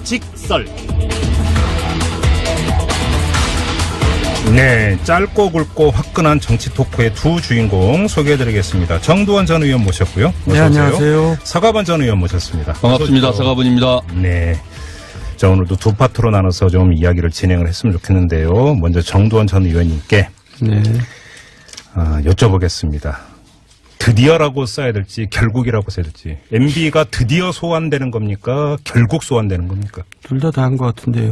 직설. 네, 짧고 굵고 화끈한 정치 토크의 두 주인공 소개해드리겠습니다. 정두원 전 의원 모셨고요. 네, 안녕하세요. 서가번 전 의원 모셨습니다. 반갑습니다. 서가번입니다. 네. 자, 오늘도 두 파트로 나눠서 좀 이야기를 진행을 했으면 좋겠는데요. 먼저 정두원 전 의원님께 네. 여쭤보겠습니다. 드디어라고 써야 될지 결국이라고 써야 될지. MB가 드디어 소환되는 겁니까? 결국 소환되는 겁니까? 둘 다 한 것 같은데요.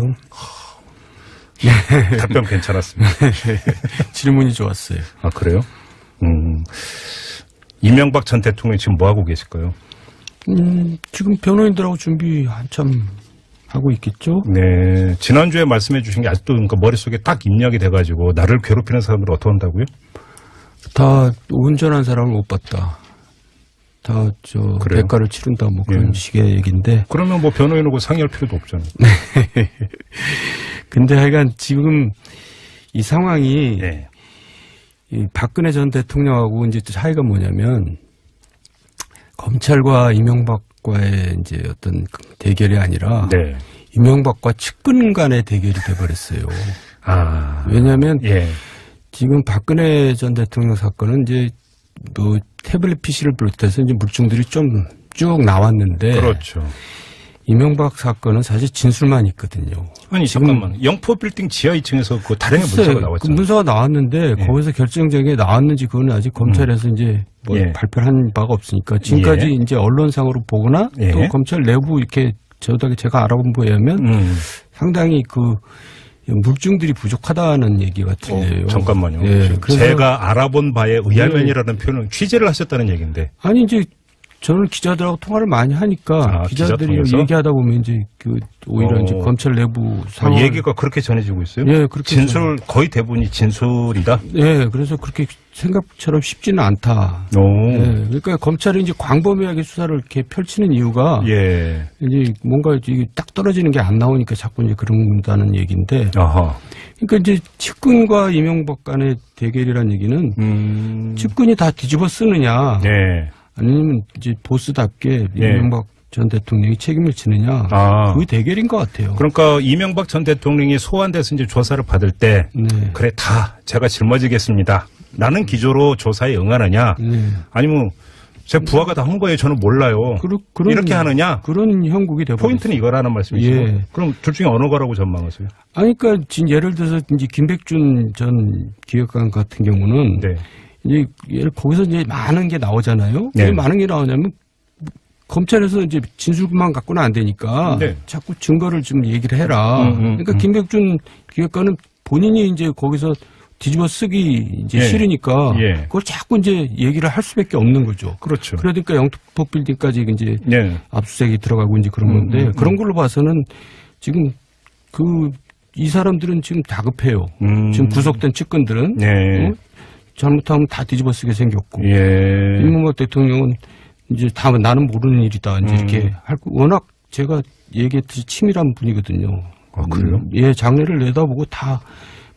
답변 괜찮았습니다. 질문이 좋았어요. 아, 그래요? 이명박 전 대통령이 지금 뭐 하고 계실까요? 지금 변호인들하고 준비 한참 하고 있겠죠? 네. 지난주에 말씀해 주신 게 아직도 그러니까 머릿속에 딱 입력이 돼가지고 나를 괴롭히는 사람들 어떻게 한다고요? 다 온전한 사람을 못 봤다. 다 그래요? 대가를 치른다 뭐 그런 네. 식의 얘기인데. 그러면 뭐 변호인하고 상의할 필요도 없잖아요. 근데 하여간 지금 이 상황이 네. 이 박근혜 전 대통령하고 이제 차이가 뭐냐면 검찰과 이명박과의 이제 어떤 대결이 아니라 네. 이명박과 측근 간의 대결이 돼버렸어요. 아. 왜냐하면 예. 지금 박근혜 전 대통령 사건은 이제 뭐 태블릿 PC를 비롯해서 이제 물증들이 좀 쭉 나왔는데. 그렇죠. 이명박 사건은 사실 진술만 있거든요. 아니, 잠깐만. 영포 빌딩 지하 2층에서 그 다량의 문서가 나왔잖아요. 그 문서가 나왔는데 예. 거기서 결정적인 게 나왔는지 그건 아직 검찰에서 이제 뭐 예. 발표한 바가 없으니까 지금까지 예. 이제 언론상으로 보거나 예. 또 검찰 내부 이렇게 제가 알아본 바에 의하면 상당히 그 물증들이 부족하다는 얘기가 들려요. 잠깐만요. 예. 그래서 제가 알아본 바에 의하면이라는 표현은 취재를 하셨다는 얘기인데. 아니 이제 저는 기자들하고 통화를 많이 하니까 기자들이 기자 얘기하다 보면 이제 그 오히려 이제 검찰 내부 상황 얘기가 그렇게 전해지고 있어요? 예, 그렇게 진술 거의 대부분이 진술이다. 예, 그래서 그렇게 생각처럼 쉽지는 않다. 오. 예, 그러니까 검찰이 이제 광범위하게 수사를 이렇게 펼치는 이유가 예. 이제 뭔가 이게 딱 떨어지는 게 안 나오니까 자꾸 이제 그런다는 얘기인데. 아하. 그러니까 이제 측근과 이명박 간의 대결이라는 얘기는 측근이 다 뒤집어 쓰느냐. 네. 아니면 이제 보스답게 예. 이명박 전 대통령이 책임을 지느냐. 아. 그 대결인 것 같아요. 그러니까 이명박 전 대통령이 소환돼서 이제 조사를 받을 때 네. 그래 다 제가 짊어지겠습니다. 라는 기조로 조사에 응하느냐. 네. 아니면 제 부하가 다 한 거예요. 저는 몰라요. 이렇게 하느냐. 그런 형국이 되버렸어요. 포인트는 이거라는 말씀이시죠. 예. 그럼 둘 중에 어느 거라고 전망하세요? 아니, 그러니까 지금 예를 들어서 이제 김백준 전 기획관 같은 경우는 네. 이제 거기서 이제 많은 게 나오잖아요. 네. 왜 많은 게 나오냐면 검찰에서 이제 진술만 갖고는 안 되니까 네. 자꾸 증거를 좀 얘기를 해라. 그러니까 김백준 기획관은 본인이 이제 거기서 뒤집어 쓰기 이제 예. 싫으니까 예. 그걸 자꾸 이제 얘기를 할 수밖에 없는 거죠. 그렇죠. 그러니까 영토 빌딩까지 이제 네. 압수수색이 들어가고 이제 그런 건데 그런 걸로 봐서는 지금 이 사람들은 지금 다급해요. 지금 구속된 측근들은 네. 잘못하면 다 뒤집어 쓰게 생겼고 예. 이명박 대통령은 이제 다 나는 모르는 일이다 이제 이렇게 할 워낙 제가 얘기했듯이 치밀한 분이거든요. 아, 그래요? 예, 장래를 내다보고 다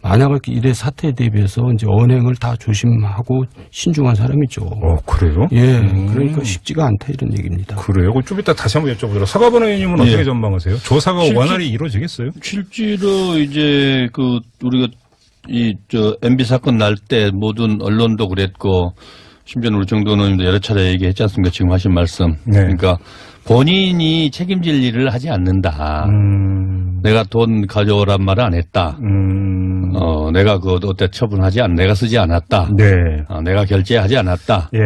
만약에 이래 사태에 대비해서 이제 언행을 다 조심하고 신중한 사람이죠. 그래요? 예, 그러니까 쉽지가 않다 이런 얘기입니다. 그래요? 좀 이따 다시 한번 여쭤보도록. 서가번 의원님은 어떻게 전망하세요? 조사가 원활히 이루어지겠어요? 실제로 이제 우리가 MB 사건 날 때 모든 언론도 그랬고 심지어 우리 정도원 의원님도 여러 차례 얘기했지 않습니까? 지금 하신 말씀. 네. 그러니까 본인이 책임질 일을 하지 않는다. 내가 돈 가져오란 말을 안 했다. 내가 어때 처분하지 내가 쓰지 않았다. 네. 내가 결제하지 않았다. 예.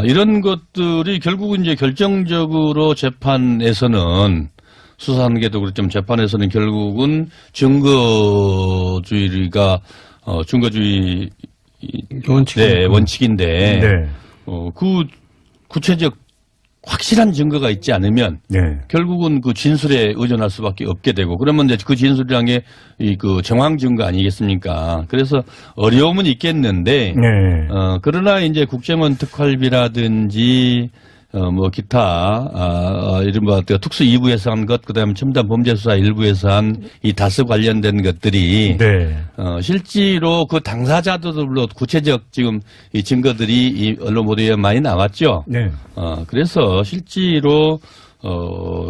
이런 것들이 결국은 이제 결정적으로 재판에서는 수사하는 게도 그렇지만 재판에서는 결국은 증거주의가 증거주의 원칙인데 네. 그 구체적 확실한 증거가 있지 않으면 네. 결국은 그 진술에 의존할 수밖에 없게 되고 그러면 이제 그 진술이란 게 그 정황 증거 아니겠습니까? 그래서 어려움은 있겠는데 네. 그러나 이제 국정원 특활비라든지 뭐 기타 이른바 특수 2부에서 한 것 그다음에 첨단 범죄수사 1부에서 한 이 다스 관련된 것들이 네. 실제로 그 당사자들로 구체적 지금 이 증거들이 이 언론 보도에 많이 나왔죠. 네. 그래서 실제로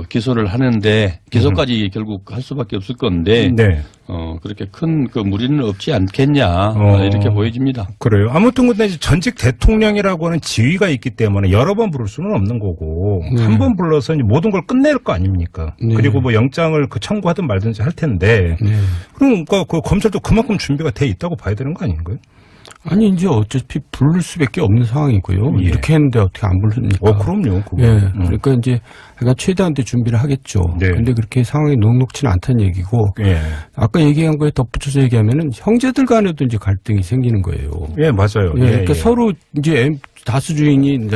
기소를 하는데 기소까지 결국 할 수밖에 없을 건데 네. 그렇게 큰 그 무리는 없지 않겠냐 이렇게 보여집니다. 그래요. 아무튼 근데 이제 전직 대통령이라고 하는 지위가 있기 때문에 여러 번 부를 수는 없는 거고 한 번 불러서 이제 모든 걸 끝낼 거 아닙니까? 네. 그리고 뭐 영장을 그 청구하든 말든지 할 텐데 그러니까 그 검찰도 그만큼 준비가 돼 있다고 봐야 되는 거 아닌가요? 아니 이제 어차피 부를 수밖에 없는 상황이고요. 예. 이렇게 했는데 어떻게 안 부릅니까? 그럼요. 그거. 예. 그러니까 이제 약간 최대한도 준비를 하겠죠. 네. 근데 그렇게 상황이 녹록치는 않다는 얘기고 예. 아까 얘기한 거에 덧붙여서 얘기하면은 형제들 간에도 이제 갈등이 생기는 거예요. 예, 맞아요. 예. 그러니까 서로 이제 다수 주인이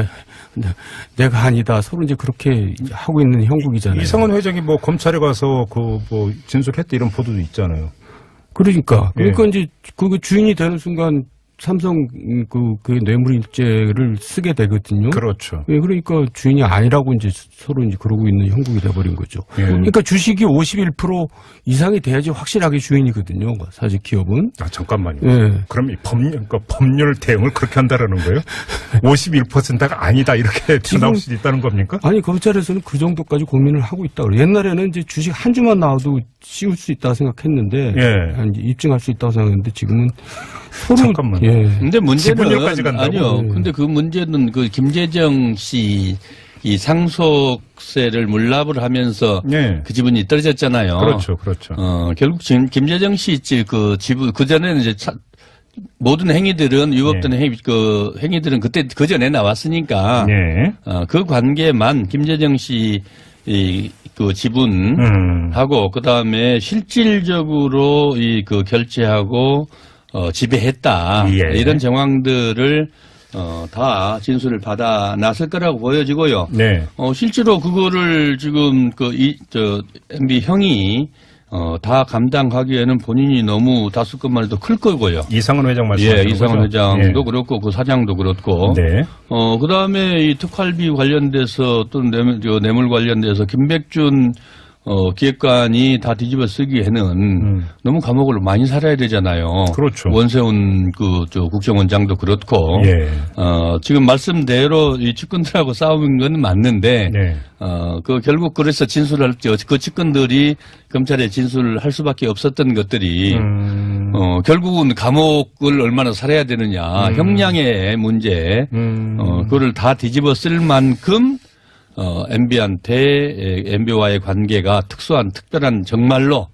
내가 아니다. 서로 이제 그렇게 하고 있는 형국이잖아요. 이상원 회장이 뭐 검찰에 가서 그 뭐 진술했다 이런 보도도 있잖아요. 그러니까 예. 이제 그 주인이 되는 순간 삼성 그 뇌물일죄를 쓰게 되거든요. 그렇죠. 예, 그러니까 주인이 아니라고 이제 서로 이제 그러고 있는 형국이 돼버린 거죠. 예. 그러니까 주식이 51% 이상이 돼야지 확실하게 주인이거든요. 사실 기업은. 아, 잠깐만요. 예. 그럼 이 법률 대응을 그렇게 한다라는 거예요? 51%가 아니다 이렇게 나올 수도 있다는 겁니까? 아니 검찰에서는 그 정도까지 고민을 하고 있다 그래요. 옛날에는 이제 주식 한 주만 나와도 씌울 수 있다고 생각했는데, 예. 이제 입증할 수 있다고 생각했는데 지금은 서로 잠깐만. 예. 근데 문제는 지분율까지 간다고? 아니요. 근데 그 문제는 그 김재정 씨 이 상속세를 물납을 하면서 네. 그 지분이 떨어졌잖아요. 그렇죠, 그렇죠. 결국 지금 김재정 씨 그 지분 그 전에는 이제 모든 행위들은 위법된 행위들은 그때 그 전에 나왔으니까 네. 그 관계만 김재정 씨 그 지분하고 그다음에 실질적으로 그 결제하고 지배했다 예. 이런 정황들을 다 진술을 받아 놨을 거라고 보여지고요. 네. 실제로 그거를 지금 MB 형이 다 감당하기에는 본인이 너무 다섯 것만 해도 클 거고요. 이상원 회장 말씀하시는 예, 이상원 거죠? 회장도 예. 그렇고 그 사장도 그렇고. 네. 그 다음에 이 특활비 관련돼서 또 뇌물 관련돼서 김백준 기획관이 다 뒤집어 쓰기에는 너무 감옥을 많이 살아야 되잖아요. 그렇죠. 원세훈 국정원장도 그렇고. 예. 지금 말씀대로 이 측근들하고 싸운 건 맞는데. 네. 결국 그래서 진술할 때 그 측근들이 검찰에 진술을 할 수밖에 없었던 것들이 결국은 감옥을 얼마나 살아야 되느냐. 형량의 문제. 그거를 다 뒤집어 쓸 만큼 MB와의 관계가 특별한 정말로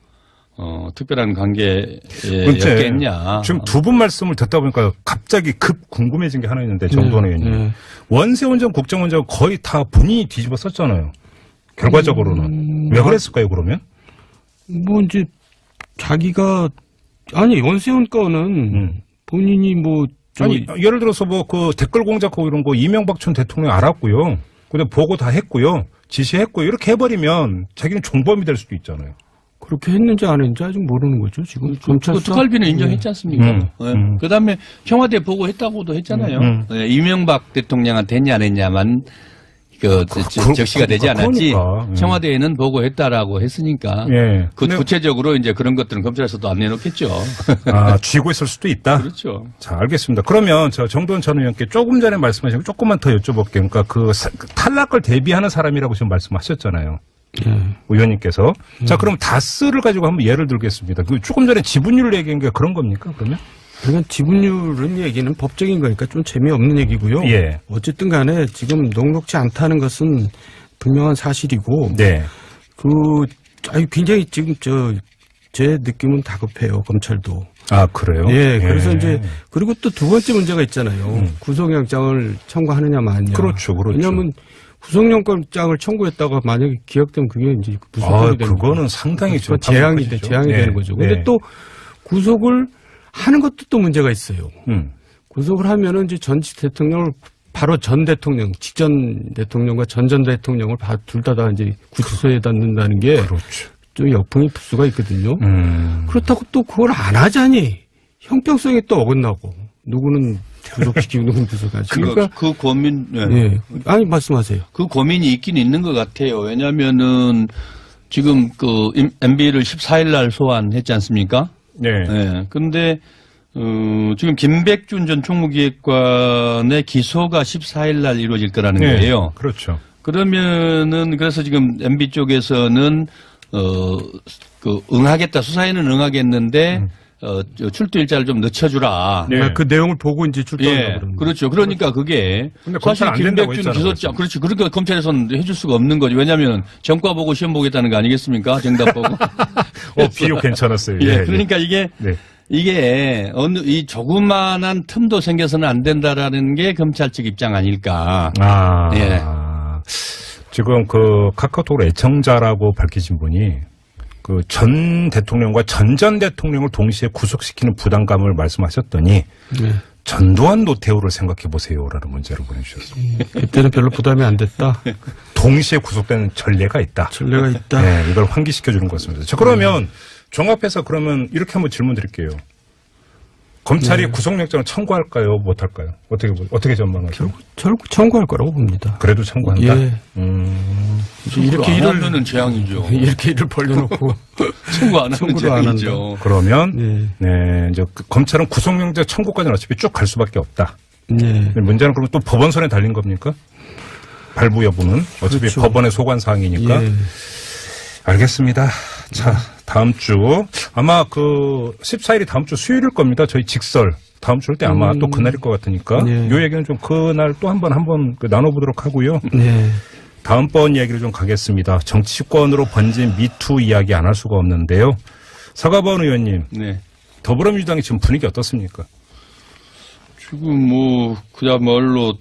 특별한 관계였겠냐. 지금 두 분 말씀을 듣다 보니까 갑자기 급 궁금해진 게 하나 있는데 정도원 의원님. 네. 원세훈 전 국정원장 거의 다 본인이 뒤집어 썼잖아요. 결과적으로는. 왜 그랬을까요, 그러면? 뭐 이제 자기가 아니 원세훈 거는 본인이 아니, 예를 들어서 그 댓글 공작하고 이런 거 이명박 전 대통령 알았고요. 근데 보고 다 했고요. 지시했고요. 이렇게 해버리면 자기는 종범이 될 수도 있잖아요. 그렇게 했는지 안 했는지 아직 모르는 거죠. 지금 검찰 그 특활비는 인정했지 않습니까? 그다음에 청와대 보고했다고도 했잖아요. 이명박 대통령한테 했냐 안 했냐만 적시가 되지 않았지. 그러니까. 청와대에는 보고했다라고 했으니까. 예. 구체적으로 이제 그런 것들은 검찰에서도 안 내놓겠죠. 쥐고 있을 수도 있다. 그렇죠. 자, 알겠습니다. 그러면 정도원 전 의원께 조금 전에 말씀하신 거 조금만 더 여쭤볼게요. 그러니까 그 탈락을 대비하는 사람이라고 지금 말씀하셨잖아요. 의원님께서. 자, 그럼 다스를 가지고 한번 예를 들겠습니다. 조금 전에 지분율을 얘기한 게 그런 겁니까, 그러면? 그러니까 지분율은 얘기는 법적인 거니까 좀 재미없는 얘기고요. 예. 어쨌든 간에 지금 녹록지 않다는 것은 분명한 사실이고. 네. 굉장히 지금 제 느낌은 다급해요, 검찰도. 아, 그래요? 예. 그래서 이제, 그리고 또 두 번째 문제가 있잖아요. 구속영장을 청구하느냐, 마느냐. 그렇죠. 왜냐하면 구속영장을 청구했다가 만약에 기각되면 그게 이제 무속이 되는 그거는 상당히 좀 재앙이 되는 거죠. 근데 또 구속을 하는 것도 또 문제가 있어요. 구속을 하면은 이제 전직 대통령을 바로 전 대통령, 직전 대통령과 전 대통령을 둘 다 이제 구치소에다 넣는다는 게 그렇죠. 좀 역풍이 불 수가 있거든요. 그렇다고 또 그걸 안 하자니 형평성이 또 어긋나고 누구는 구속시키고 누구는 구속하지. 그러니까 그 고민, 예. 아니 말씀하세요. 그 고민이 있긴 있는 것 같아요. 왜냐하면은 지금 MB를 14일 날 소환했지 않습니까? 네. 네. 근데, 지금 김백준 전 총무기획관의 기소가 14일 날 이루어질 거라는 거예요. 그렇죠. 그러면은 그래서 지금 MB 쪽에서는 응하겠다, 수사에는 응하겠는데 출두 일자를 좀 늦춰주라. 네. 그 내용을 보고 이제 출두하려고 그러는 그렇죠. 그러니까 그게 사실 김백준 기소장 그렇지. 그러니까 검찰에서는 해줄 수가 없는 거죠. 왜냐하면 전과 보고 시험 보겠다는 거 아니겠습니까? 정답 보고. 비유 괜찮았어요. 예. 그러니까 이게 이 조그만한 틈도 생겨서는 안 된다라는 게 검찰 측 입장 아닐까. 예. 지금 그 카카오톡으로 애청자라고 밝히신 분이 그 전 대통령과 전 대통령을 동시에 구속시키는 부담감을 말씀하셨더니 전두환 노태우를 생각해 보세요라는 문자를 보내주셨습니다. 그때는 별로 부담이 안 됐다. 동시에 구속되는 전례가 있다. 전례가 있다. 네, 이걸 환기시켜 주는 것 같습니다. 자, 그러면 종합해서 그러면 이렇게 한번 질문 드릴게요. 검찰이 구속영장을 청구할까요? 못할까요? 어떻게 전망하세요? 결국 청구할 거라고 봅니다. 그래도 청구한다? 예. 이렇게 일을 하면은 재앙이죠. 이렇게 일을 벌려놓고 청구 안 하면 재앙이죠. 그러면 이제 검찰은 구속영장 청구까지는 어차피 쭉 갈 수밖에 없다. 문제는 그러면 또 법원 손에 달린 겁니까? 발부 여부는 어차피 그렇죠. 법원의 소관 사항이니까. 알겠습니다. 자, 다음 주 아마 그 14일이 다음 주 수요일일 겁니다. 저희 직설 다음 주 올 때 아마 또 그날일 것 같으니까 요 얘기는 좀 그날 또 한번 나눠보도록 하고요. 다음번 이야기를 좀 가겠습니다. 정치권으로 번진 미투 이야기 안 할 수가 없는데요. 서가번 의원님, 더불어민주당의 지금 분위기 어떻습니까? 지금 그야말로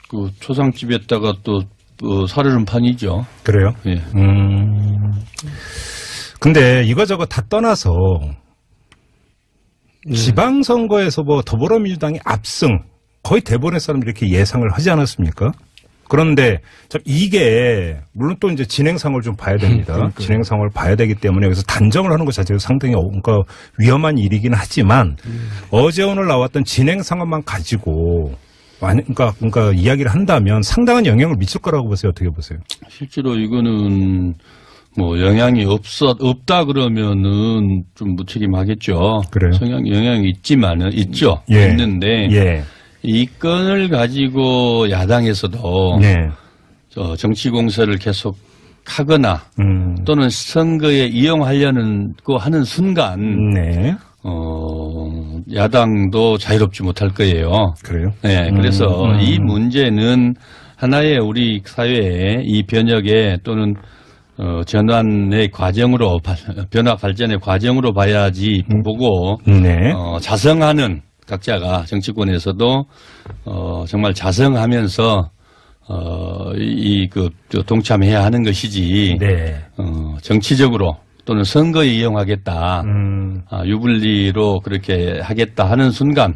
그 초상집에다가 또 사르는 판이죠. 그래요? 예. 근데 이거저거 다 떠나서 지방선거에서 더불어민주당이 압승 거의 대부분의 사람들이 이렇게 예상을 하지 않았습니까? 그런데 참 이게 물론 또 이제 진행상을 좀 봐야 됩니다. 진행상을 봐야 되기 때문에 여기서 단정을 하는 것 자체가 상당히 위험한 일이긴 하지만 어제 오늘 나왔던 진행상만 가지고 그러니까 이야기를 한다면 상당한 영향을 미칠 거라고 보세요. 어떻게 보세요? 실제로 이거는 영향이 없다 그러면은 좀 무책임하겠죠. 그래요? 영향이 있죠. 예. 있는데 이 건을 가지고 야당에서도 정치 공세를 계속 하거나 또는 선거에 이용하려는 하는 순간 야당도 자유롭지 못할 거예요. 그래요? 네, 그래서 이 문제는 하나의 우리 사회의 이 변혁에 또는 전환의 과정으로 변화 발전의 과정으로 봐야지 보고 자성하는 각자가 정치권에서도 정말 자성하면서 동참해야 하는 것이지 정치적으로 또는 선거에 이용하겠다 유불리로 그렇게 하겠다 하는 순간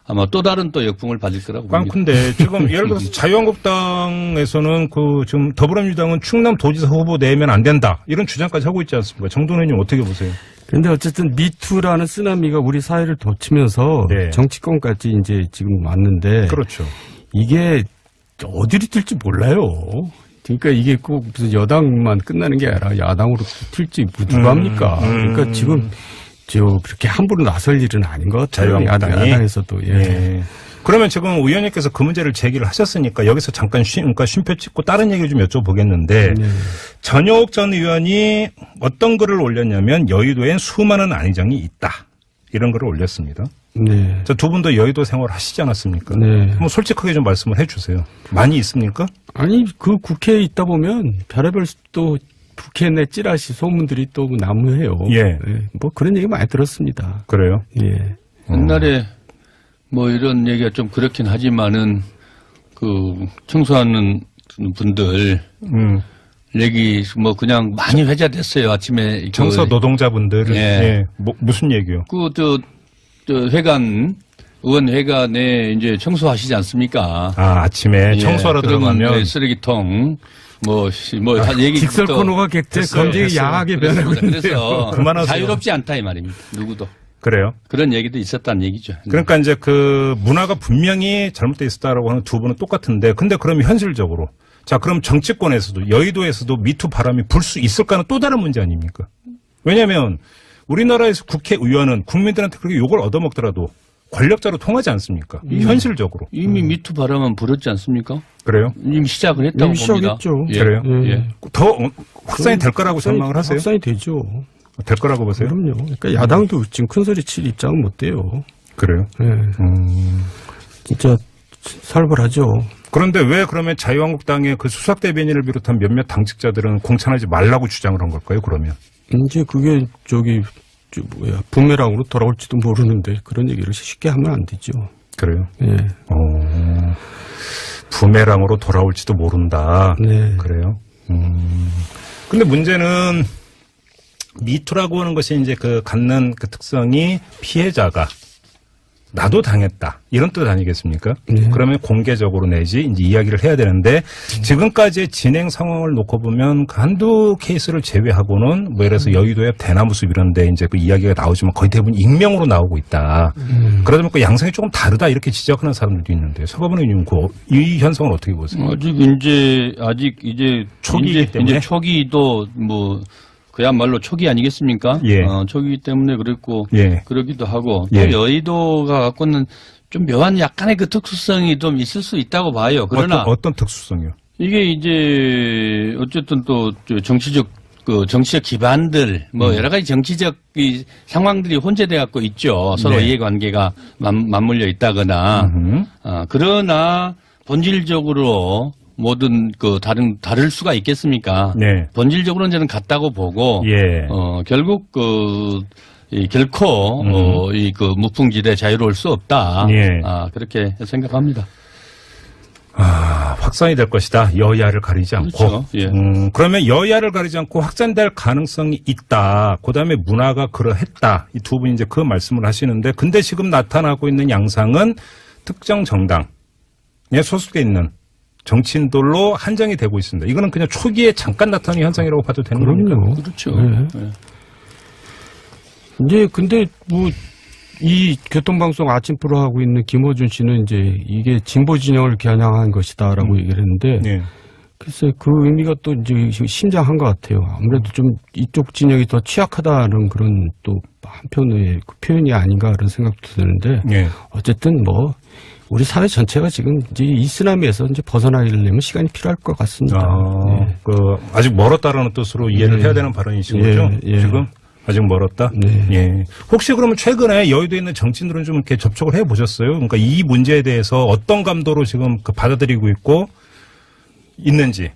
아마 또 다른 역풍을 받을 거라고 봅니다. 근데 지금 예를 들어서 자유한국당에서는 지금 더불어민주당은 충남도지사 후보 내면 안 된다 이런 주장까지 하고 있지 않습니까? 정돈 의원님 어떻게 보세요? 그런데 어쨌든 미투라는 쓰나미가 우리 사회를 덮치면서 정치권까지 이제 지금 왔는데 그렇죠. 이게 어디로 튈지 몰라요. 그러니까 이게 꼭 무슨 여당만 끝나는 게 아니라 야당으로 튈지 누가 합니까? 그러니까 지금 그렇게 함부로 나설 일은 아닌 것 같아요. 야당에서도. 그러면 지금 의원님께서 그 문제를 제기를 하셨으니까 여기서 잠깐 쉼표 찍고 다른 얘기를 좀 여쭤보겠는데 전효옥 전 의원이 어떤 글을 올렸냐면 여의도엔 수많은 안의장이 있다. 이런 글을 올렸습니다. 두 분도 여의도 생활 하시지 않았습니까? 한번 솔직하게 좀 말씀을 해 주세요. 많이 있습니까? 아니 그 국회에 있다 보면 별의별 또 국회 내 찌라시 소문들이 또 난무해요. 그런 얘기 많이 들었습니다. 그래요? 옛날에 이런 얘기가 좀 그렇긴 하지만은 청소하는 분들 얘기 그냥 많이 회자됐어요. 아침에 청소 노동자분들 무슨 얘기요? 의원 회관에 이제 청소하시지 않습니까? 아침에 청소하러 들어가면 쓰레기통 얘기 직설 코너가 객체 검증이 야하게 변하고 그래서 자유롭지 않다 이 말입니다. 누구도. 그래요? 그런 얘기도 있었다는 얘기죠. 그러니까 이제 문화가 분명히 잘못되어 있었다라고 하는 두 분은 똑같은데 근데 그러면 현실적으로 그럼 정치권에서도 여의도에서도 미투 바람이 불 수 있을까는 또 다른 문제 아닙니까? 왜냐하면 우리나라에서 국회의원은 국민들한테 그렇게 욕을 얻어먹더라도 권력자로 통하지 않습니까? 현실적으로. 이미 미투 바람은 불었지 않습니까? 그래요? 이미 시작을 했다고 봅니다. 시작했죠. 예. 그래요? 예. 더 확산이 될 거라고 전망을 하세요? 확산이 되죠. 될 거라고 보세요? 그럼요. 그러니까 야당도 지금 큰 소리 칠 입장은 못 돼요. 그래요? 네. 진짜 살벌하죠. 그런데 왜 그러면 자유한국당의 그 수석 대변인을 비롯한 몇몇 당직자들은 공천하지 말라고 주장을 한 걸까요? 그러면 이제 그게 부메랑으로 돌아올지도 모르는데 그런 얘기를 쉽게 하면 안 되죠. 그래요? 네. 부메랑으로 돌아올지도 모른다. 네. 그래요? 근데 문제는 미투라고 하는 것이 이제 그 갖는 그 특성이 피해자가 나도 당했다. 이런 뜻 아니겠습니까? 그러면 공개적으로 내지 이제 이야기를 해야 되는데 지금까지의 진행 상황을 놓고 보면 한두 케이스를 제외하고는 뭐 예를 들어서 여의도의 대나무숲 이런 데 이제 그 이야기가 나오지만 거의 대부분 익명으로 나오고 있다. 그러다 보니까 양상이 조금 다르다 이렇게 지적하는 사람들도 있는데 서가번 의원님 이 현상은 어떻게 보세요? 아직 이제 초기이기 때문에 이제 초기도 뭐 그야말로 초기 아니겠습니까? 예. 초기 때문에 그랬고, 예. 그러기도 하고, 또 예. 여의도가 갖고는 좀 묘한 약간의 그 특수성이 좀 있을 수 있다고 봐요. 그러나. 어떤 특수성이요? 이게 이제, 어쨌든 또 정치적 기반들, 뭐 여러 가지 정치적 이 상황들이 혼재돼 갖고 있죠. 서로 네. 이해관계가 맞물려 있다거나. 그러나 본질적으로 모든 다를 수가 있겠습니까? 네. 본질적으로는 저는 같다고 보고, 예. 결국 결코 무풍지대 자유로울 수 없다. 예. 그렇게 생각합니다. 확산이 될 것이다. 여야를 가리지 않고. 그렇죠. 예. 그러면 여야를 가리지 않고 확산될 가능성이 있다. 그다음에 문화가 그러했다. 이 두 분이 이제 그 말씀을 하시는데, 근데 지금 나타나고 있는 양상은 특정 정당에 소속돼 있는 정치인들로 한정이 되고 있습니다. 이거는 그냥 초기에 잠깐 나타나는 현상이라고 봐도 되는 겁니까? 그럼요. 그렇죠. 네. 네. 이제 근데 뭐 이 교통방송 아침 프로 하고 있는 김어준 씨는 이제 이게 진보 진영을 겨냥한 것이다라고 얘기를 했는데 네. 글쎄 그 의미가 또 이제 심장한 것 같아요. 아무래도 좀 이쪽 진영이 더 취약하다는 그런 또 한편의 그 표현이 아닌가 그런 생각도 드는데 네. 어쨌든 뭐 우리 사회 전체가 지금 이제 이 쓰나미에서 이제 벗어나려면 시간이 필요할 것 같습니다. 네. 아직 멀었다라는 뜻으로 이해를 해야 되는 발언이신 거죠? 예. 지금? 아직 멀었다? 네. 예. 혹시 그러면 최근에 여의도에 있는 정치인들은 좀 이렇게 접촉을 해 보셨어요? 그러니까 이 문제에 대해서 어떤 감도로 지금 받아들이고 있는지.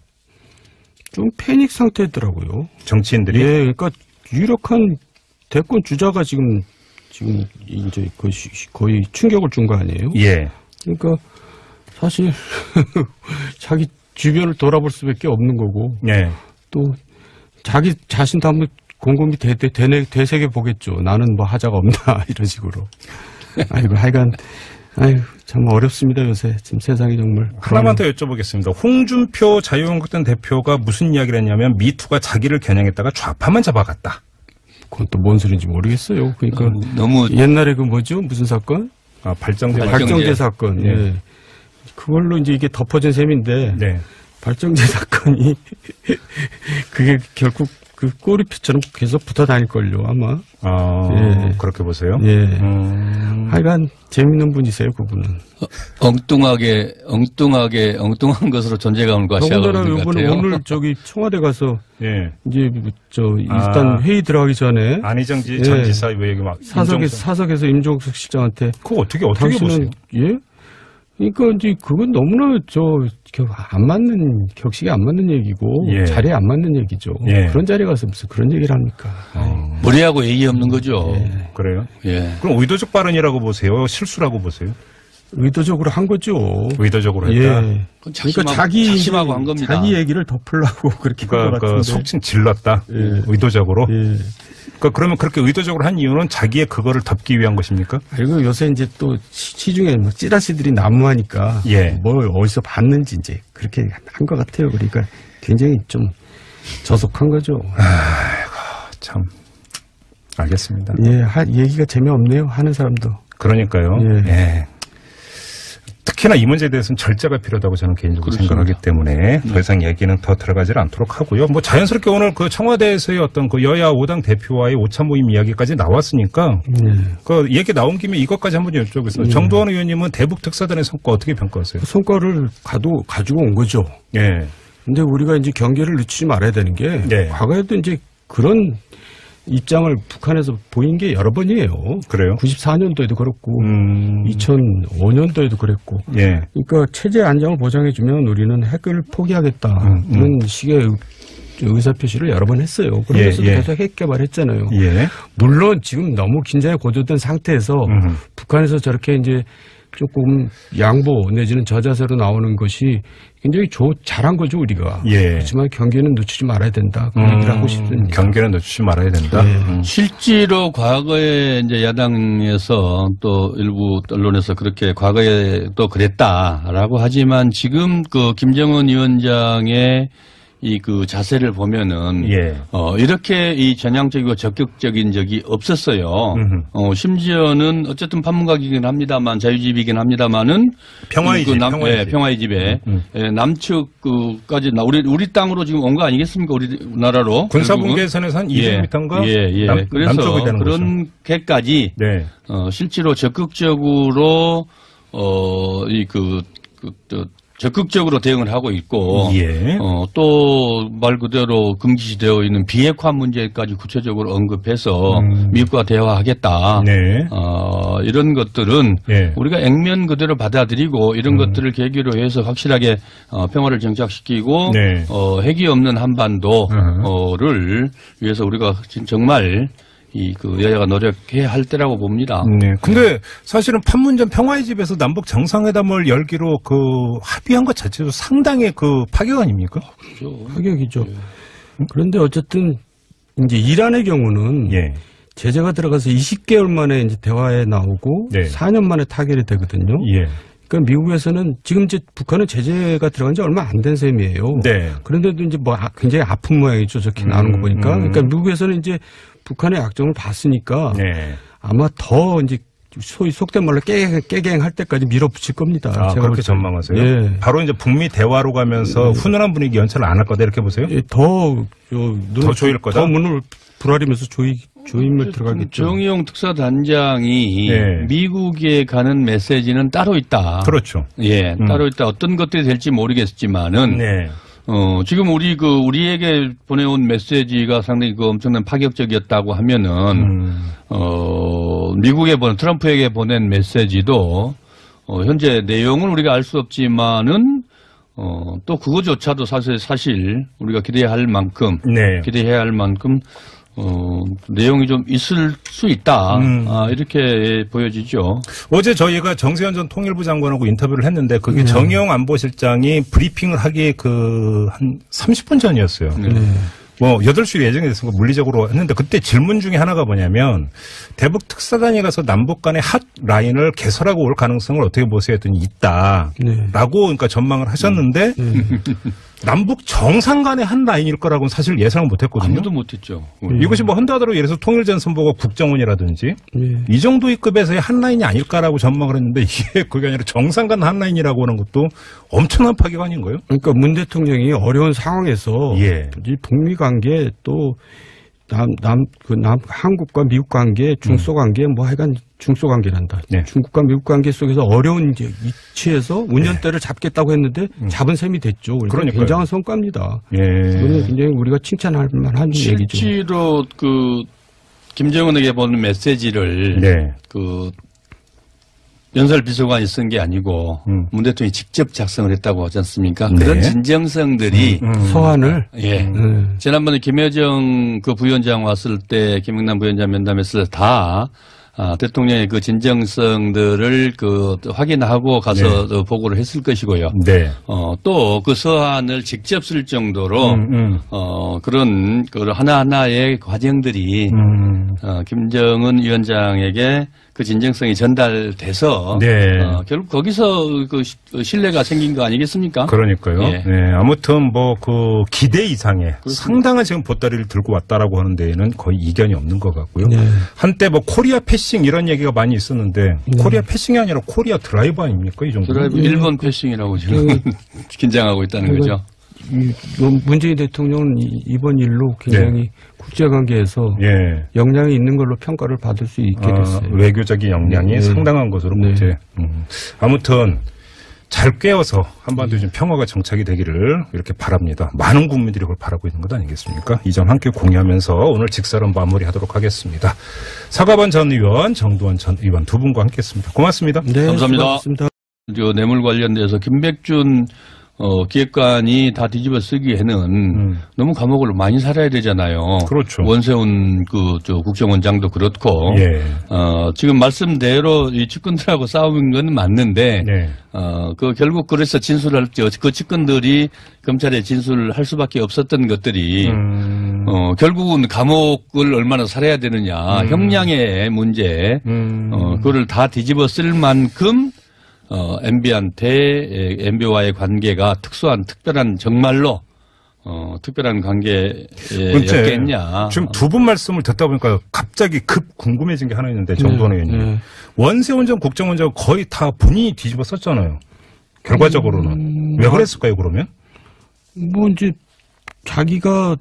좀 패닉 상태더라고요. 정치인들이? 예, 그러니까 유력한 대권 주자가 지금 이제 거의 충격을 준 거 아니에요? 예. 그러니까 사실 자기 주변을 돌아볼 수밖에 없는 거고, 예. 또 자기 자신도 한번 곰곰이 되새겨 보겠죠. 나는 뭐 하자가 없나 이런 식으로. 아이고 하여간 참 어렵습니다 요새 지금 세상이 정말. 하나만 더 여쭤보겠습니다. 홍준표 자유한국당 대표가 무슨 이야기를 했냐면 미투가 자기를 겨냥했다가 좌파만 잡아갔다. 그건 또 뭔 소리인지 모르겠어요. 그러니까 너무 옛날에 그 뭐죠 무슨 사건? 발정제 사건. 예. 예. 그걸로 이제 이게 덮어진 셈인데. 네. 발정제 사건이 그게 결국 그 꼬리표처럼 계속 붙어 다닐걸요 아마. 예. 그렇게 보세요? 예. 하여간 재밌는 분이세요 그분은. 엉뚱한 것으로 존재감을 과시하고 있는 것 같아요. 오늘 저기 청와대 가서 예. 이제 일단 회의 들어가기 전에 안희정 전 지사 왜 여기 막 사석에서 임종석 실장한테 그거 어떻게 보세요? 예? 그러니까 이제 그건 너무나 안 맞는 격식이 안 맞는 얘기고 예. 자리에 안 맞는 얘기죠. 예. 그런 자리에 가서 무슨 그런 얘기를 합니까? 무례하고 예의 없는 거죠. 예. 그래요? 예. 그럼 의도적 발언이라고 보세요? 실수라고 보세요? 의도적으로 한 거죠. 의도적으로 했다. 예. 그러니까 자심하고 한 겁니다. 자기 얘기를 덮으려고 그렇게 한 것 같은데. 속칭 질렀다. 예. 의도적으로. 예. 그러면 그렇게 의도적으로 한 이유는 자기의 그거를 덮기 위한 것입니까? 그리고 요새 이제 또 시중에 뭐 찌라시들이 난무하니까 예. 뭘 어디서 봤는지 이제 그렇게 한 것 같아요. 그러니까 굉장히 좀 저속한 거죠. 아이고, 참. 알겠습니다. 예, 얘기가 재미없네요. 하는 사람도. 그러니까요. 예. 예. 특히나 이 문제에 대해서는 절제가 필요하다고 저는 개인적으로 그렇습니다. 생각하기 때문에 더 이상 얘기는 더 들어가지를 않도록 하고요. 뭐 자연스럽게 오늘 그 청와대에서의 어떤 그 여야 5당 대표와의 오차 모임 이야기까지 나왔으니까 그 얘기 나온 김에 이것까지 한번 여쭤보겠습니다. 정두환 의원님은 대북 특사단의 성과 어떻게 평가하세요? 그 성과를 가지고 온 거죠. 예. 근데 우리가 이제 경계를 늦추지 말아야 되는 게 네. 과거에도 이제 그런 입장을 북한에서 보인 게 여러 번이에요. 그래요? 94년도에도 그렇고 2005년도에도 그랬고. 예. 그러니까 체제 안정을 보장해주면 우리는 핵을 포기하겠다. 이런 식의 의사표시를 여러 번 했어요. 그러면서 계속 핵 개발했잖아요. 예. 물론 지금 너무 긴장이 고조된 상태에서 북한에서 저렇게 이제 조금 양보 내지는 저자세로 나오는 것이 굉장히 잘한 거죠, 우리가. 예. 그렇지만 경계는 늦추지 말아야 된다. 그 얘기를 하고 싶습니다. 경계는 늦추지 말아야 된다. 실제로 과거에 이제 야당에서 또 일부 언론에서 그렇게 과거에 또 그랬다라고 하지만 지금 그 김정은 위원장의 이 그 자세를 보면은 이렇게 이 전향적이고 적극적인 적이 없었어요. 심지어는 어쨌든 판문각이긴 합니다만 자유집이긴 합니다만은 평화의 집, 평화의 집에 남측 그까지 우리 땅으로 지금 온 거 아니겠습니까? 우리나라로 군사분계선에서 한 200m인가? 그래서 그렇게까지 실제로 적극적으로 적극적으로 대응을 하고 있고, 또 말 그대로 금기시되어 있는 비핵화 문제까지 구체적으로 언급해서 미국과 대화하겠다. 이런 것들은 우리가 액면 그대로 받아들이고 이런 것들을 계기로 해서 확실하게 평화를 정착시키고 핵이 없는 한반도를 위해서 우리가 정말 그 여야가 노력해야 할 때라고 봅니다. 네. 근데 사실은 판문점 평화의 집에서 남북 정상회담을 열기로 그 합의한 것 자체도 상당히 그 파격 아닙니까? 그렇죠. 파격이죠. 그런데 어쨌든 이제 이란의 경우는 제재가 들어가서 20개월 만에 이제 대화에 나오고 4년 만에 타결이 되거든요. 그러니까 미국에서는 지금 이제 북한은 제재가 들어간 지 얼마 안 된 셈이에요. 그런데도 이제 뭐 굉장히 아픈 모양이죠. 저렇게 나오는 거 보니까. 그러니까 미국에서는 이제 북한의 약점을 봤으니까 아마 더 이제 소위 속된 말로 깨갱할 때까지 밀어붙일 겁니다. 제가 그렇게 전망하세요? 바로 이제 북미 대화로 가면서 훈훈한 분위기 연출을 안 할 거다 이렇게 보세요? 더 조일 거다? 더 문을 부라리면서 조임을 들어가겠죠. 정의용 특사단장이 미국에 가는 메시지는 따로 있다. 그렇죠. 따로 있다. 어떤 것들이 될지 모르겠지만은 지금 우리에게 보내온 메시지가 상당히 엄청난 파격적이었다고 하면은, 트럼프에게 보낸 메시지도, 현재 내용은 우리가 알 수 없지만은, 또 그거조차도 사실 우리가 기대해야 할 만큼, 내용이 좀 있을 수 있다. 이렇게 보여지죠. 어제 저희가 정세현 전 통일부 장관하고 인터뷰를 했는데 그게 정의용 안보실장이 브리핑을 하기 한 30분 전이었어요. 뭐 8시에 예정이 됐으니까 물리적으로 했는데 그때 질문 중에 하나가 뭐냐면 대북 특사단이 가서 남북 간의 핫 라인을 개설하고 올 가능성을 어떻게 보세요 했더니 있다라고 그러니까 전망을 하셨는데 남북 정상 간의 한 라인일 거라고는 사실 예상을 못했거든요. 아무도 못했죠. 이것이 뭐 한다더라도 예를 들어서 통일전 선보고 국정원이라든지 이 정도의 급에서의 한 라인이 아닐까라고 전망을 했는데 이게 그게 아니라 정상 간 한 라인이라고 하는 것도 엄청난 파격 아닌가요? 그러니까 문 대통령이 어려운 상황에서 이 북미 관계 또 한국과 미국 관계, 중소 관계, 뭐 하여간 중소 관계란다. 중국과 미국 관계 속에서 어려운 위치에서 운전대를 잡겠다고 했는데 잡은 셈이 됐죠. 그러니까 굉장한 성과입니다. 이거는 굉장히 우리가 칭찬할 만한 얘기죠. 실제로 김정은에게 보낸 메시지를 연설 비서관이 쓴 게 아니고 문 대통령이 직접 작성을 했다고 하지 않습니까? 그런 진정성들이 서한을 지난번에 김여정 그 부위원장 왔을 때 김영남 부위원장 면담했을 때 다 대통령의 그 진정성들을 확인하고 가서 보고를 했을 것이고요. 또 그 서한을 직접 쓸 정도로 그런 하나하나의 과정들이 김정은 위원장에게 그 진정성이 전달돼서 네. 결국 거기서 그 신뢰가 생긴 거 아니겠습니까? 그러니까요. 예. 네, 아무튼 뭐 그 기대 이상의 그렇습니다. 상당한 지금 보따리를 들고 왔다라고 하는 데에는 거의 이견이 없는 것 같고요. 네. 한때 뭐 코리아 패싱 이런 얘기가 많이 있었는데 코리아 패싱이 아니라 코리아 드라이브 아닙니까 이 정도? 드라이브 일본 패싱이라고 지금 긴장하고 있다는 거죠. 문재인 대통령은 이번 일로 굉장히 네. 국제관계에서 예. 역량이 있는 걸로 평가를 받을 수 있게 됐어요. 외교적인 역량이 네. 상당한 것으로 네. 보제. 아무튼 잘 꿰어서 한반도에 좀 평화가 정착이 되기를 이렇게 바랍니다. 많은 국민들이 그걸 바라고 있는 것 아니겠습니까? 이 점 함께 공유하면서 오늘 직설은 마무리하도록 하겠습니다. 사과반 전 의원, 정두원 전 의원 두 분과 함께했습니다. 고맙습니다. 네, 감사합니다. 수고하셨습니다. 뇌물 관련돼서 김백준 기획관이 다 뒤집어 쓰기에는 너무 감옥을 많이 살아야 되잖아요. 그렇죠. 원세훈 국정원장도 그렇고, 예. 지금 말씀대로 이 측근들하고 싸운 건 맞는데, 네. 결국 그래서 진술할 때 그 측근들이 검찰에 진술을 할 수밖에 없었던 것들이, 결국은 감옥을 얼마나 살아야 되느냐, 형량의 문제, 그거를 다 뒤집어 쓸 만큼 MB와의 관계가 특별한 정말로 특별한 관계였겠냐. 지금 두 분 말씀을 듣다 보니까 갑자기 급 궁금해진 게 하나 있는데 정도원 의원님. 원세훈 전 국정원장 거의 다 본인이 뒤집어 썼잖아요. 결과적으로는. 왜 그랬을까요 그러면? 뭐 이제 자기가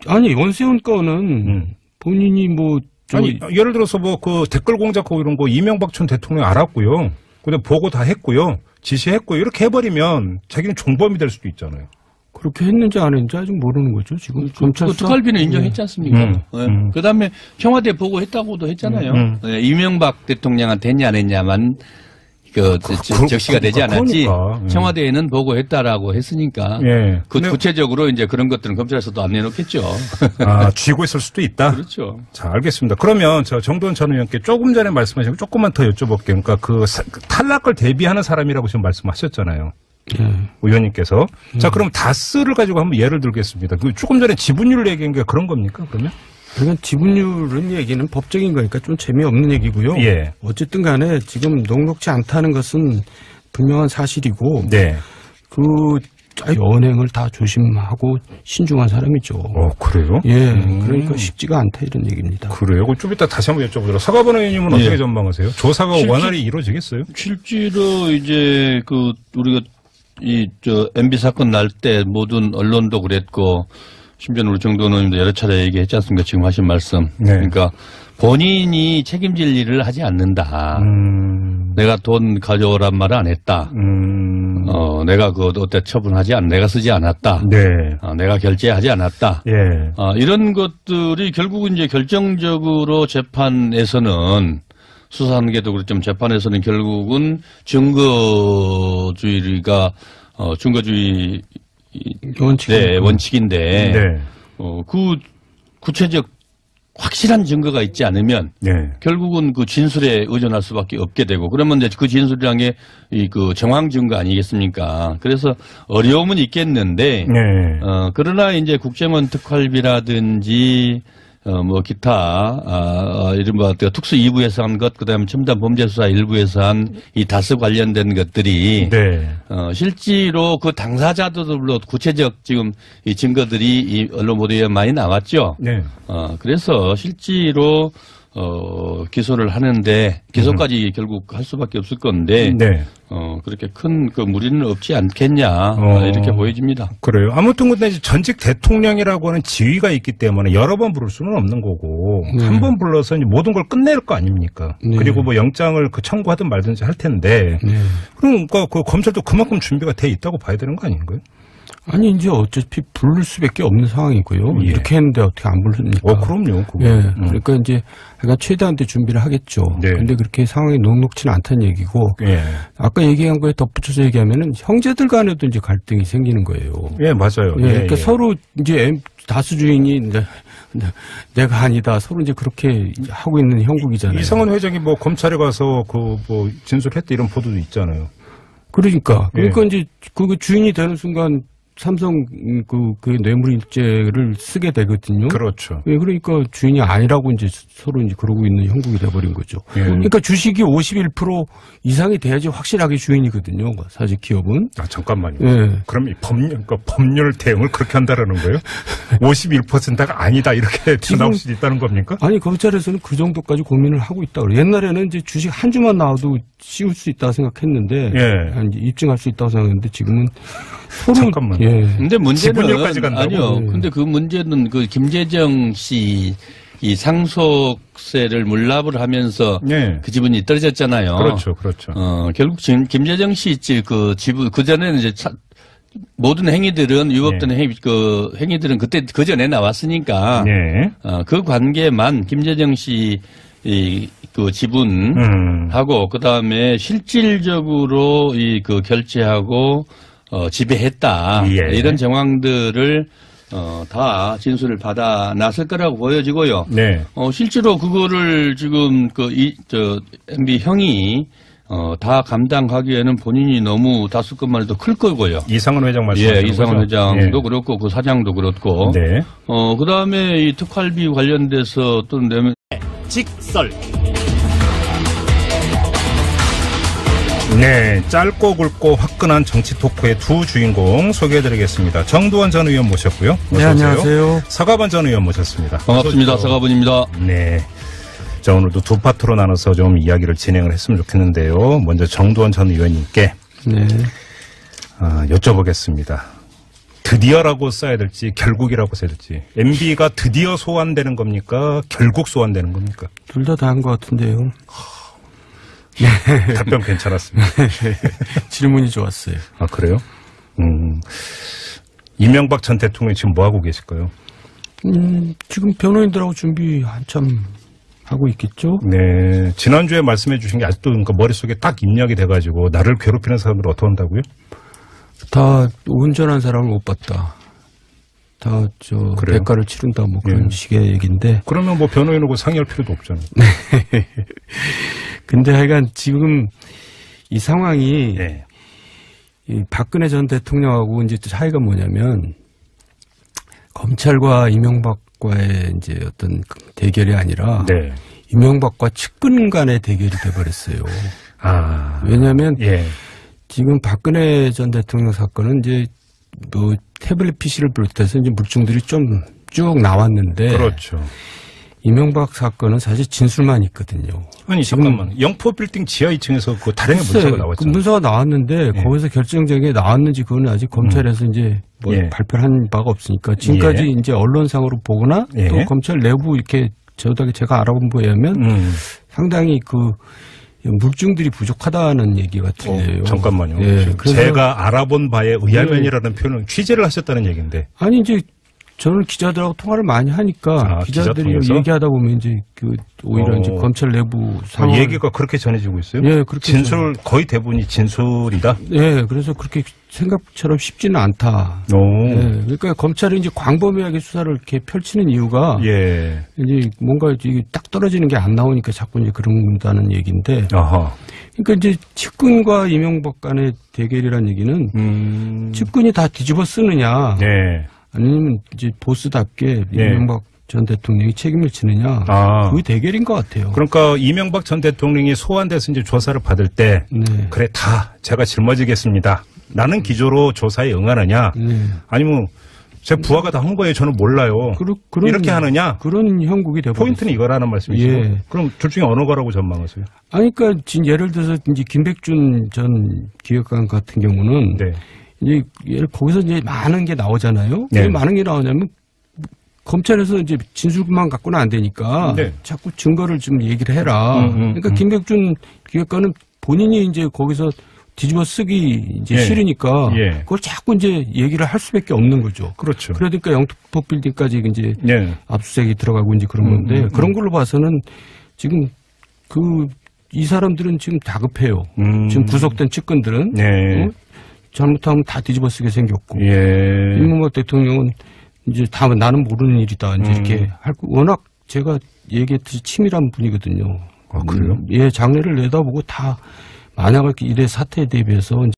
원세훈 건은 본인이 뭐 아니 예를 들어서 뭐 그 댓글 공작하고 이런 거 이명박 전 대통령 알았고요. 근데 보고 다 했고요. 지시했고요. 이렇게 해버리면 자기는 종범이 될 수도 있잖아요. 그렇게 했는지 안 했는지 아직 모르는 거죠. 지금 검찰 특활비는 인정했지 않습니까? 그다음에 청와대 보고했다고도 했잖아요. 이명박 대통령한테 했냐 안 했냐만 적시가 되지 않았지. 그러니까. 청와대에는 보고했다라고 했으니까. 예. 구체적으로 이제 그런 것들은 검찰에서도 안 내놓겠죠. 쥐고 있을 수도 있다. 그렇죠. 자, 알겠습니다. 그러면 정두원 전 의원께 조금 전에 말씀하신 거 조금만 더 여쭤볼게요. 그러니까 그 탈락을 대비하는 사람이라고 지금 말씀하셨잖아요. 의원님께서. 자, 그럼 다스를 가지고 한번 예를 들겠습니다. 그 조금 전에 지분율 얘기한 게 그런 겁니까? 그러면? 그러니까 지분율은 얘기는 법적인 거니까 좀 재미없는 얘기고요. 예. 어쨌든 간에 지금 녹록지 않다는 것은 분명한 사실이고. 네. 언행을 다 조심하고 신중한 사람이죠. 그래요? 예. 그러니까 쉽지가 않다 이런 얘기입니다. 그래요? 좀 이따 다시 한번 여쭤보도록. 사과반 의원님은 어떻게 전망하세요? 조사가 원활히 이루어지겠어요? 실제로 이제 우리가 MB 사건 날 때 모든 언론도 그랬고, 심지어 우리 정도원 의원님도 여러 차례 얘기했지 않습니까? 지금 하신 말씀. 네. 그러니까 본인이 책임질 일을 하지 않는다. 내가 돈 가져오란 말을 안 했다. 내가 어때 내가 쓰지 않았다. 네. 내가 결제하지 않았다. 예. 이런 것들이 결국은 이제 결정적으로 재판에서는 수사하는 게도 그렇지만 재판에서는 결국은 증거주의가 증거주의 원칙인데 네. 그 구체적 확실한 증거가 있지 않으면 네. 결국은 그 진술에 의존할 수밖에 없게 되고 그러면 이제 그 진술이란 게 그 정황 증거 아니겠습니까? 그래서 어려움은 있겠는데 네. 그러나 이제 국정원 특활비라든지 기타 이른바 특수 2부에서 한 것, 그다음에 첨단 범죄 수사 1부에서 한 이 다스 관련된 것들이 네. 실제로 그 당사자들로 구체적 지금 이 증거들이 이 언론 보도에 많이 나왔죠. 네. 그래서 실제로 기소를 하는데 기소까지 결국 할 수밖에 없을 건데 네. 그렇게 큰 그 무리는 없지 않겠냐 이렇게 보여집니다. 그래요. 아무튼 근데 이제 전직 대통령이라고 하는 지위가 있기 때문에 여러 번 부를 수는 없는 거고 한 번 불러서 이제 모든 걸 끝낼 거 아닙니까? 그리고 뭐 영장을 청구하든 말든지 할 텐데 그러니까 그 검찰도 그만큼 준비가 돼 있다고 봐야 되는 거 아닌가요? 아니 이제 어차피 부를 수밖에 없는 상황이고요. 예. 이렇게 했는데 어떻게 안 부릅니까? 그럼요. 그거. 예. 그러니까 이제 약간 최대한 때 준비를 하겠죠. 네. 근데 그렇게 상황이 녹록치는 않다는 얘기고. 예. 아까 얘기한 거에 덧붙여서 얘기하면은 형제들 간에도 이제 갈등이 생기는 거예요. 예, 맞아요. 예. 그러니까 서로 이제 다수 주인이 이제 내가 아니다. 서로 이제 그렇게 하고 있는 형국이잖아요. 이상원 회장이 뭐 검찰에 가서 진술했다 이런 보도도 있잖아요. 그러니까 이제 그 주인이 되는 순간 삼성 그 뇌물일죄를 쓰게 되거든요. 그렇죠. 예, 그러니까 주인이 아니라고 이제 서로 이제 그러고 있는 형국이 돼버린 거죠. 예. 그러니까 주식이 51% 이상이 돼야지 확실하게 주인이거든요. 사실 기업은. 아, 잠깐만요. 예. 그럼 이 법률 대응을 그렇게 한다라는 거예요? 51%가 아니다 이렇게 나올 수도 있다는 겁니까? 아니, 검찰에서는 그 정도까지 고민을 하고 있다 그래요. 옛날에는 이제 주식 한 주만 나와도 씌울 수 있다고 생각했는데, 예. 이제 입증할 수 있다고 생각했는데 지금은 서로. 잠깐만. 예. 근데 문제는 지분율까지 간다고? 아니요. 예. 근데 그 문제는 그 김재정 씨 이 상속세를 물납을 하면서 예. 그 지분이 떨어졌잖아요. 그렇죠, 그렇죠. 결국 지금 김재정 씨 그 지분 그 전에는 이제 모든 행위들은 위법된 예. 행위들은 그때 그 전에 나왔으니까 예. 그 관계만 김재정 씨 그 지분하고 그다음에 실질적으로 그 결제하고 지배했다. 예. 이런 정황들을 다 진술을 받아놨을 거라고 보여지고요. 네. 실제로 그거를 지금 MB 형이 다 감당하기에는 본인이 너무 다수건만 해도 클 거고요. 이상은 회장 말씀하시는 예, 이상은 거죠? 회장도 예. 그렇고 그 사장도 그렇고. 네. 그다음에 이 특활비 관련돼서 또 내면 직설. 네, 짧고 굵고 화끈한 정치 토크의 두 주인공 소개해드리겠습니다. 정두원 전 의원 모셨고요. 네, 안녕하세요. 서가번 전 의원 모셨습니다. 반갑습니다. 서가분입니다. 네. 자, 오늘도 두 파트로 나눠서 좀 이야기를 진행을 했으면 좋겠는데요. 먼저 정두원 전 의원님께 네. 여쭤보겠습니다. 드디어라고 써야 될지 결국이라고 써야 될지. MB가 드디어 소환되는 겁니까? 결국 소환되는 겁니까? 둘 다 한 것 같은데요. 답변 괜찮았습니다. 질문이 좋았어요. 아, 그래요? 이명박 전 대통령이 지금 뭐 하고 계실까요? 지금 변호인들하고 준비 한참 하고 있겠죠? 네. 지난주에 말씀해 주신 게 아직도 그러니까 머릿속에 딱 입력이 돼가지고 나를 괴롭히는 사람들 어떻게 한다고요? 다 운전한 사람을 못 봤다. 다 그래요? 대가를 치른다 뭐 그런 예. 식의 얘기인데. 그러면 뭐 변호인하고 상의할 필요도 없잖아요. 근데 하여간 지금 이 상황이 네. 이 박근혜 전 대통령하고 이제 차이가 뭐냐면 검찰과 이명박과의 이제 어떤 대결이 아니라 네. 이명박과 측근 간의 대결이 돼버렸어요. 아. 왜냐하면 예. 지금 박근혜 전 대통령 사건은 이제 뭐 태블릿 PC를 비롯해서 이제 물증들이 좀 쭉 나왔는데. 그렇죠. 이명박 사건은 사실 진술만 있거든요. 아니, 잠깐만. 영포 빌딩 지하 2층에서 그 다량의 문서가 나왔잖아요. 그 문서가 나왔는데 예. 거기서 결정적인 게 나왔는지 그거는 아직 검찰에서 이제 뭐 예. 발표를 한 바가 없으니까 지금까지 예. 이제 언론상으로 보거나 예. 또 검찰 내부 이렇게 제가 알아본 바에 의하면 상당히 그 물증들이 부족하다는 얘기가 들려요. 잠깐만요. 예. 그래서 제가 알아본 바에 의하면이라는 표현은 취재를 하셨다는 얘기인데. 아니 이제 저는 기자들하고 통화를 많이 하니까 기자들이 기자 얘기하다 보면 이제 오히려 이제 검찰 내부 상황 얘기가 그렇게 전해지고 있어요? 예, 그렇게 거의 대부분이 진술이다. 예, 그래서 그렇게 생각처럼 쉽지는 않다. 오. 예, 그러니까 검찰이 이제 광범위하게 수사를 이렇게 펼치는 이유가 예. 이제 뭔가 이게 딱 떨어지는 게 안 나오니까 자꾸 이제 그런다는 얘기인데. 아하. 그러니까 이제 측근과 이명박 간의 대결이라는 얘기는 측근이 다 뒤집어 쓰느냐. 네. 아니면 이제 보스답게 이명박 전 대통령이 책임을 지느냐. 그 대결인 것 같아요. 그러니까 이명박 전 대통령이 소환돼서 이제 조사를 받을 때 그래 다 제가 짊어지겠습니다. 라는 기조로 조사에 응하느냐. 아니면 제 부하가 다 한 거예요. 저는 몰라요. 이렇게 하느냐. 그런 형국이 되버렸어요. 포인트는 이거라는 말씀이시죠. 예. 그럼 둘 중에 어느 거라고 전망하세요? 아니, 그러니까 지금 예를 들어서 이제 김백준 전 기획관 같은 경우는 네. 이제 거기서 이제 많은 게 나오잖아요. 네. 왜 많은 게 나오냐면 검찰에서 이제 진술만 갖고는 안 되니까 네. 자꾸 증거를 좀 얘기를 해라. 그러니까 김백준 기획관은 본인이 이제 거기서 뒤집어 쓰기 이제 싫으니까 그걸 자꾸 이제 얘기를 할 수밖에 없는 거죠. 그렇죠. 그러니까 영토 빌딩까지 이제 네. 압수수색이 들어가고 이제 그런 건데 그런 걸로 봐서는 지금 이 사람들은 지금 다급해요. 지금 구속된 측근들은 잘못하면 다 뒤집어 쓰게 생겼고 이명박 대통령은 이제 다 나는 모르는 일이다 이제 이렇게 워낙 제가 얘기했듯이 치밀한 분이거든요. 아, 그래요? 장래를 내다보고 다 만약에 이래 사태에 대비해서